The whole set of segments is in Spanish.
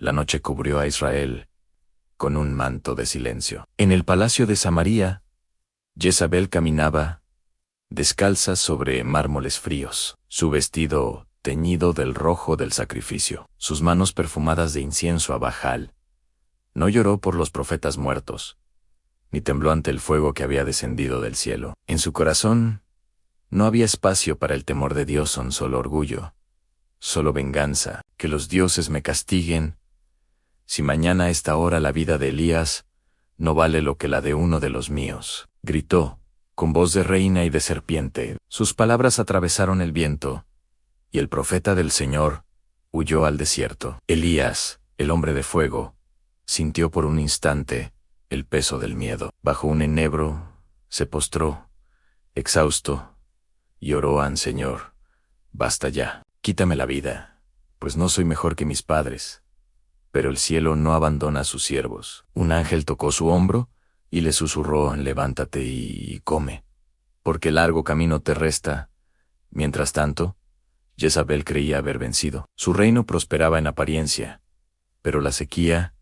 La noche cubrió a Israel con un manto de silencio. En el palacio de Samaria, Jezabel caminaba descalza sobre mármoles fríos, su vestido teñido del rojo del sacrificio, sus manos perfumadas de incienso a Baal. No lloró por los profetas muertos, ni tembló ante el fuego que había descendido del cielo. En su corazón no había espacio para el temor de Dios, son solo orgullo, solo venganza. Que los dioses me castiguen, si mañana a esta hora la vida de Elías no vale lo que la de uno de los míos. Gritó, con voz de reina y de serpiente. Sus palabras atravesaron el viento, y el profeta del Señor huyó al desierto. Elías, el hombre de fuego, sintió por un instante el peso del miedo. Bajo un enebro, se postró, exhausto, y oró al Señor: basta ya, quítame la vida, pues no soy mejor que mis padres. Pero el cielo no abandona a sus siervos. Un ángel tocó su hombro y le susurró: levántate y come, porque largo camino te resta. Mientras tanto, Jezabel creía haber vencido. Su reino prosperaba en apariencia, pero la sequía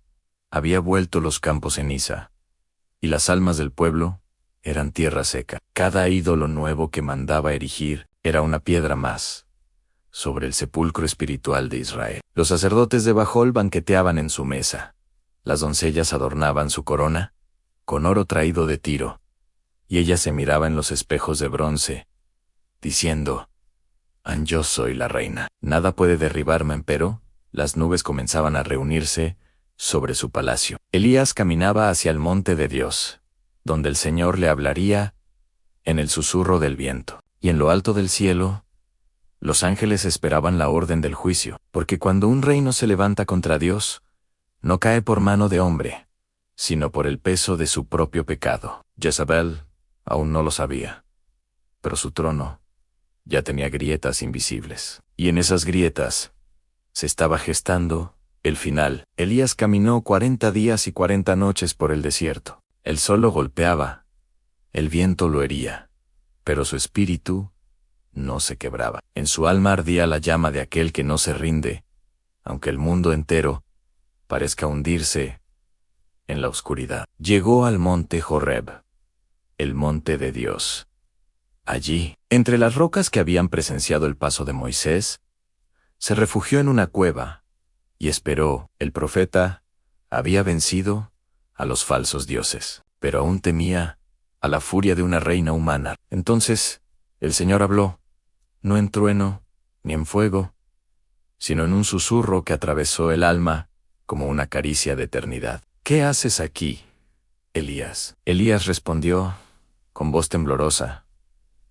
había vuelto los campos ceniza, y las almas del pueblo eran tierra seca. Cada ídolo nuevo que mandaba erigir era una piedra más sobre el sepulcro espiritual de Israel. Los sacerdotes de Bajol banqueteaban en su mesa. Las doncellas adornaban su corona con oro traído de Tiro, y ella se miraba en los espejos de bronce, diciendo: yo soy la reina. Nada puede derribarme. Empero, las nubes comenzaban a reunirse sobre su palacio. Elías caminaba hacia el monte de Dios, donde el Señor le hablaría en el susurro del viento. Y en lo alto del cielo, los ángeles esperaban la orden del juicio, porque cuando un reino se levanta contra Dios, no cae por mano de hombre, sino por el peso de su propio pecado. Jezabel aún no lo sabía, pero su trono ya tenía grietas invisibles, y en esas grietas se estaba gestando el final. Elías caminó 40 días y 40 noches por el desierto. El sol lo golpeaba, el viento lo hería, pero su espíritu no se quebraba. En su alma ardía la llama de aquel que no se rinde, aunque el mundo entero parezca hundirse en la oscuridad. Llegó al monte Joreb, el monte de Dios. Allí, entre las rocas que habían presenciado el paso de Moisés, se refugió en una cueva y esperó. El profeta había vencido a los falsos dioses, pero aún temía a la furia de una reina humana. Entonces el Señor habló, no en trueno ni en fuego, sino en un susurro que atravesó el alma como una caricia de eternidad. ¿Qué haces aquí, Elías? Elías respondió con voz temblorosa: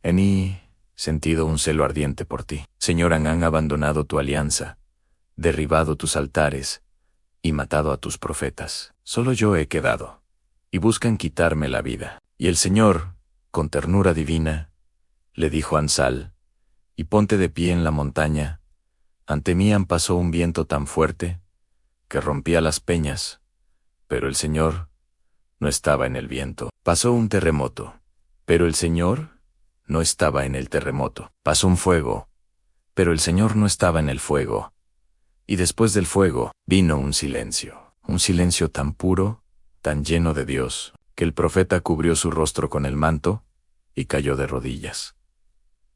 he sentido un celo ardiente por ti. Señor, han abandonado tu alianza, derribado tus altares y matado a tus profetas. Solo yo he quedado, y buscan quitarme la vida. Y el Señor, con ternura divina, le dijo a Ansal: y ponte de pie en la montaña. Ante mí pasó un viento tan fuerte que rompía las peñas, pero el Señor no estaba en el viento. Pasó un terremoto, pero el Señor no estaba en el terremoto. Pasó un fuego, pero el Señor no estaba en el fuego. Y después del fuego vino un silencio tan puro, tan lleno de Dios, que el profeta cubrió su rostro con el manto y cayó de rodillas.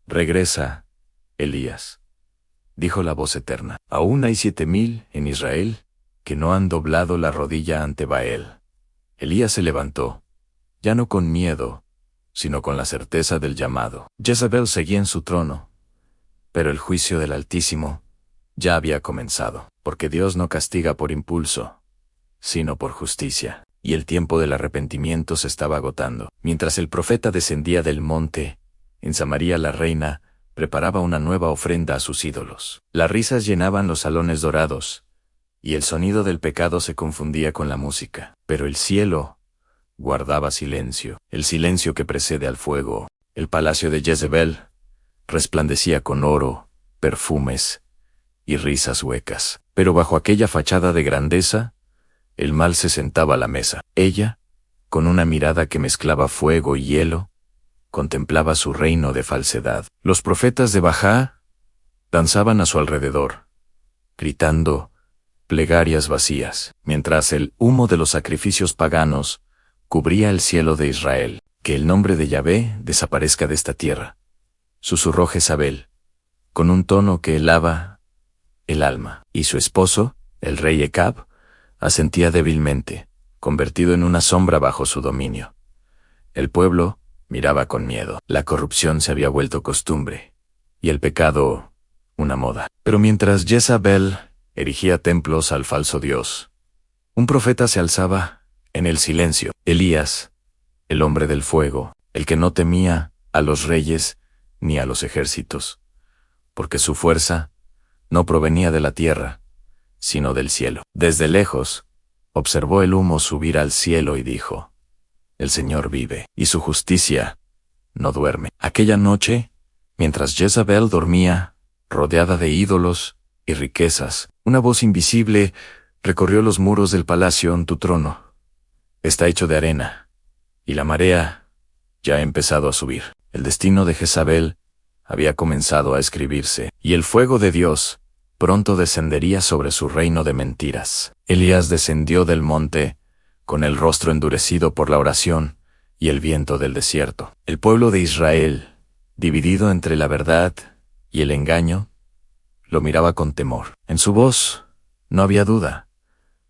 Regresa, Elías, dijo la voz eterna. Aún hay 7,000 en Israel que no han doblado la rodilla ante Baal. Elías se levantó, ya no con miedo, sino con la certeza del llamado. Jezabel seguía en su trono, pero el juicio del Altísimo ya había comenzado, porque Dios no castiga por impulso, sino por justicia, y el tiempo del arrepentimiento se estaba agotando. Mientras el profeta descendía del monte, en Samaria la reina preparaba una nueva ofrenda a sus ídolos. Las risas llenaban los salones dorados, y el sonido del pecado se confundía con la música. Pero el cielo guardaba silencio, el silencio que precede al fuego. El palacio de Jezebel resplandecía con oro, perfumes y risas huecas. Pero bajo aquella fachada de grandeza, el mal se sentaba a la mesa. Ella, con una mirada que mezclaba fuego y hielo, contemplaba su reino de falsedad. Los profetas de Bajá danzaban a su alrededor, gritando: plegarias vacías, mientras el humo de los sacrificios paganos cubría el cielo de Israel. Que el nombre de Yahvé desaparezca de esta tierra, susurró Jezabel, con un tono que helaba el alma. Y su esposo, el rey Ecab, asentía débilmente, convertido en una sombra bajo su dominio. El pueblo miraba con miedo. La corrupción se había vuelto costumbre, y el pecado una moda. Pero mientras Jezabel erigía templos al falso Dios, un profeta se alzaba en el silencio. Elías, el hombre del fuego, el que no temía a los reyes ni a los ejércitos, porque su fuerza no provenía de la tierra, sino del cielo. Desde lejos, observó el humo subir al cielo y dijo: El Señor vive, y su justicia no duerme. Aquella noche, mientras Jezabel dormía, rodeada de ídolos y riquezas, una voz invisible recorrió los muros del palacio en tu trono. Está hecho de arena, y la marea ya ha empezado a subir. El destino de Jezabel había comenzado a escribirse, y el fuego de Dios pronto descendería sobre su reino de mentiras. Elías descendió del monte, con el rostro endurecido por la oración y el viento del desierto. El pueblo de Israel, dividido entre la verdad y el engaño, lo miraba con temor. En su voz no había duda,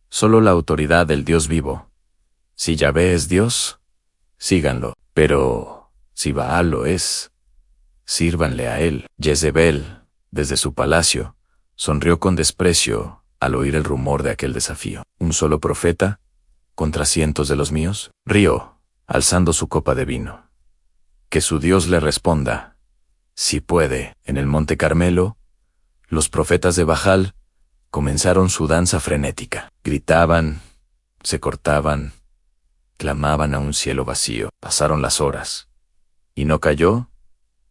solo la autoridad del Dios vivo. Si Yahvé es Dios, síganlo, pero si Baal lo es, sírvanle a él. Jezebel, desde su palacio, sonrió con desprecio al oír el rumor de aquel desafío. ¿Un solo profeta contra cientos de los míos? Rió, alzando su copa de vino. Que su Dios le responda, si puede. En el monte Carmelo, los profetas de Baal comenzaron su danza frenética. Gritaban, se cortaban, clamaban a un cielo vacío. Pasaron las horas, y no cayó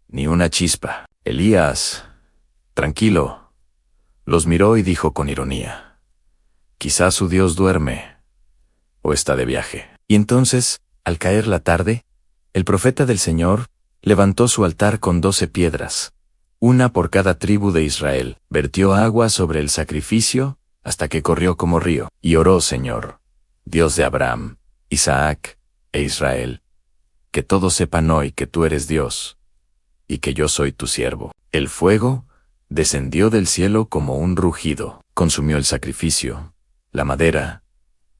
ni una chispa. Elías, tranquilo, los miró y dijo con ironía: quizás su Dios duerme o está de viaje. Y entonces, al caer la tarde, el profeta del Señor levantó su altar con 12 piedras, una por cada tribu de Israel. Vertió agua sobre el sacrificio hasta que corrió como río, y oró: Señor, Dios de Abraham, Isaac e Israel, que todos sepan hoy que tú eres Dios, y que yo soy tu siervo. El fuego descendió del cielo como un rugido, consumió el sacrificio, la madera,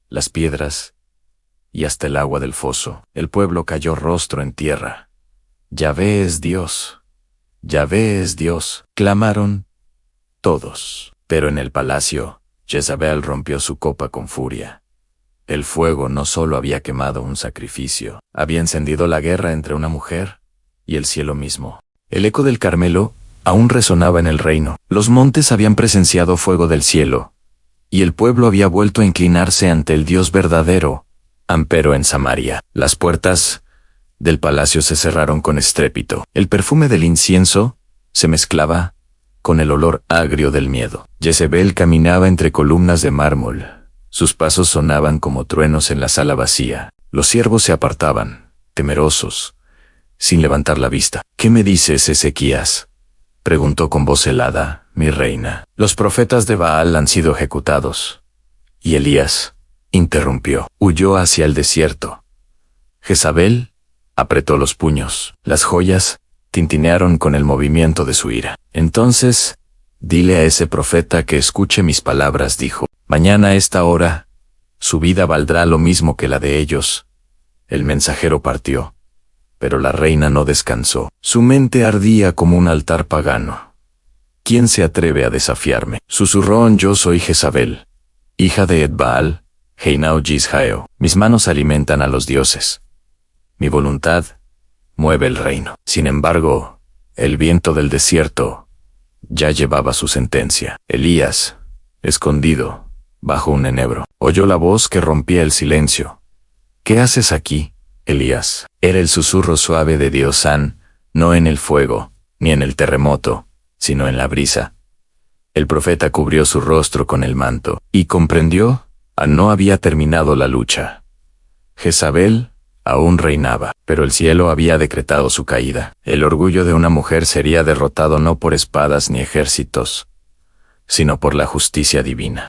las piedras y hasta el agua del foso. El pueblo cayó rostro en tierra. Yahvé es Dios, Yahvé es Dios, clamaron todos. Pero en el palacio, Jezabel rompió su copa con furia. El fuego no solo había quemado un sacrificio, había encendido la guerra entre una mujer y el cielo mismo. El eco del Carmelo aún resonaba en el reino. Los montes habían presenciado fuego del cielo, y el pueblo había vuelto a inclinarse ante el Dios verdadero. Empero en Samaria, las puertas del palacio se cerraron con estrépito. El perfume del incienso se mezclaba con el olor agrio del miedo. Jezebel caminaba entre columnas de mármol. Sus pasos sonaban como truenos en la sala vacía. Los siervos se apartaban, temerosos, sin levantar la vista. ¿Qué me dices, Ezequías?, preguntó con voz helada mi reina. Los profetas de Baal han sido ejecutados. Y Elías interrumpió. Huyó hacia el desierto. Jezabel apretó los puños. Las joyas tintinearon con el movimiento de su ira. Entonces, dile a ese profeta que escuche mis palabras, dijo. Mañana a esta hora, su vida valdrá lo mismo que la de ellos. El mensajero partió, pero la reina no descansó. Su mente ardía como un altar pagano. ¿Quién se atreve a desafiarme? Susurró: yo soy Jezabel, hija de Edbaal, Heinau Yishaeo. Mis manos alimentan a los dioses. Mi voluntad mueve el reino. Sin embargo, el viento del desierto ya llevaba su sentencia. Elías, escondido bajo un enebro, oyó la voz que rompía el silencio. ¿Qué haces aquí, Elías? Era el susurro suave de Dios San, no en el fuego, ni en el terremoto, sino en la brisa. El profeta cubrió su rostro con el manto, y comprendió: no había terminado la lucha. Jezabel aún reinaba, pero el cielo había decretado su caída. El orgullo de una mujer sería derrotado no por espadas ni ejércitos, sino por la justicia divina.